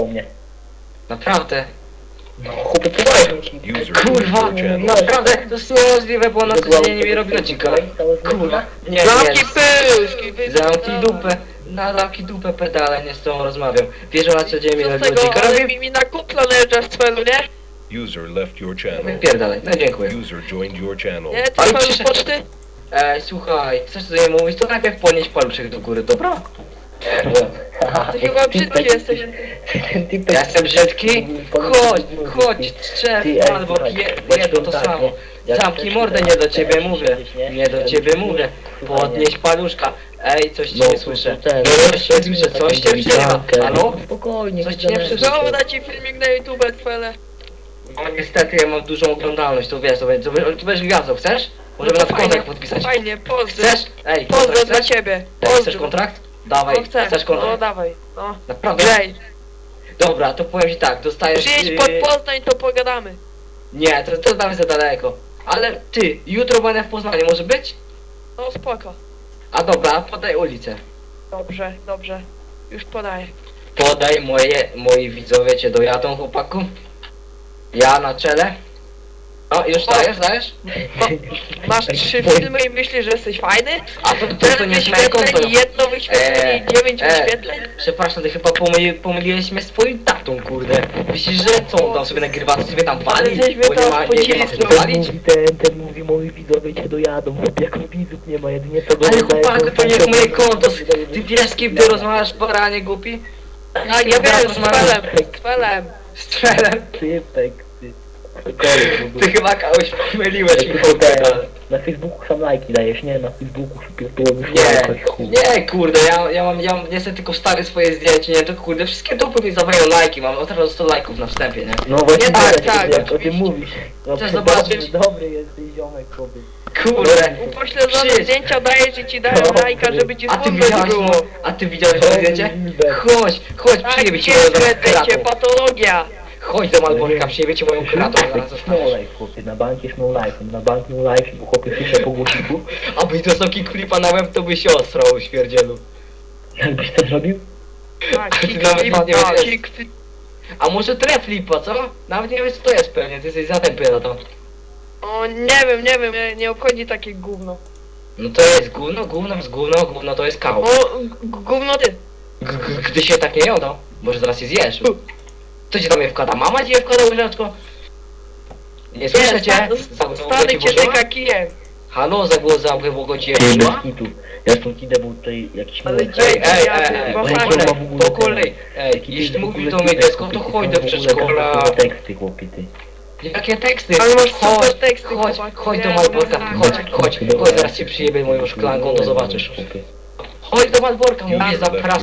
u mnie. Naprawdę. No chłopie, poważnie ci. Kurwa, naprawdę, to jest niemożliwe, bo ona codziennie mi robi odcinka. Kurwa, nie, Zamknij nie. pyszki, Zamknij dupę. Na zamknij dupę pedale, nie z tą rozmawiam. Wiesz, ona codziennie mi Co z robi tego, odcinka, ale robi? mi na kupla najeżdża z celu, nie? User left your channel. Wypierdalaj, no dziękuję. User joined your channel. Nie, ty Ale celu przyszedł. poczty? Słuchaj, chcesz coś mówić, to najpierw podnieść paluszek do góry, dobra? Ty chyba brzydki jesteś. Ten typek... Ja jestem brzydki? Chodź, strzel, albo jedno to samo. Zamknij mordę, nie do ciebie mówię. Nie do ciebie mówię. Podnieś paluszka. Ej, coś ci nie słyszę. Coś cię słyszę, coś cię przerywa. Halo? Spokojnie. Coś ci nie chcę- przyszło? Znowu da ci filmik na YouTube, cele. No niestety ja mam dużą oglądalność, to wiesz, to będziesz gwiazdą, chcesz? Możemy na kontrakt podpisać. Fajnie, pozdro. Chcesz? Ej, Pozdro kontrakt dla chcesz? ciebie. Ej, chcesz Pozdro. kontrakt? Dawaj, No chcę. chcesz No kontrakt? dawaj, no. Naprawdę? Grej. Dobra, to powiem ci tak, dostajesz... Przyjedź pod Poznań, to pogadamy. Nie, to damy za daleko. Ale ty, jutro będę w Poznaniu, może być? No spoko. A dobra, podaj ulicę. Dobrze. Już podaję. Podaj moi widzowie cię dojadą, chłopaku. Ja na czele. O, już dajesz? Masz 3 filmy i myślisz, że jesteś fajny? A to nie jest moje konto. wyświetleń, jedno wyświetlenie i 9 wyświetleń? Przepraszam, ty chyba pomyliłeś mnie z twoim tatą, kurde. Myślisz, że co on tam sobie nagrywa, co sobie tam wali? Ale żeśmy Bo nie tam ma co pocisnął. walić? Ten mówi, moi widzowie cię dojadą. Jak widzów nie ma, jedynie co Ale chłopaku, to nie jest moje konto. Ty wiesz, z kim ty rozmawiasz, baranie głupi? Tak, ja wiem, z felem. Strzelem. Typek, ty. Ty chyba kogoś pomyliłeś i Na Facebooku sam lajki dajesz, nie? Na Facebooku pierdolę Nie, kurde, ja mam niestety tylko stare swoje zdjęcie, nie, to kurde, wszystkie dupy mi zawają lajki, mam od razu 100 lajków na wstępie, nie? No właśnie, Nie, tak, tak, jak o oczywiście. tym mówisz. No, Chcesz dobry, zobaczyć? Dobry jesteś ziomek, chłopiec. Kurde. Upośledzone Przyjedź. zdjęcia dajesz i ci dają No, lajka, żeby ci A ty smutno widziałeś, było. a ty widziałeś to zdjęcie? Chodź, Tak, przyjebie ci jest moją zdjęcie, kratą. patologia. Chodź do Malborka, przyjebie ci moją kratą, zaraz No zostaniesz. life, chłopie, na bank jest no life, na bank no life, bo chłopie pisze po głośniku. Abyś dostał klipa na łeb, to by się ostrał, śmierdzielu. Jakbyś to zrobił? Tak, Ty nawet nie wiesz. A może treflipa, co? Nawet nie wiesz co to jest pewnie, ty jesteś zatępy na to. O, nie wiem, nie obchodzi takie gówno. No to jest gówno to jest kał. O, gówno ty. Gdy się tak nie jodą, może zaraz je zjesz. Co ci tam je wkłada? Mama ci je wkłada, łyżeczko? Nie słyszę cię? Stary cię tyka kijem. Halo, zagłodzał ci je Ty, wkłada? bez kitu. Ja stąd idę, bo tutaj jakiś Ale mały- gdzie- Po kolei, jeśli mówisz do mnie dziecko, to chodź do przedszkola. Teksty, chłopie, ty. Jakie teksty? Ale masz super teksty, chodź chłopak. do Nie, Malborka, nie, chodź, zaraz cię przyjebie moją szklanką, to zobaczysz. Chłopie. Chodź do Malborka, mówię, zapraszam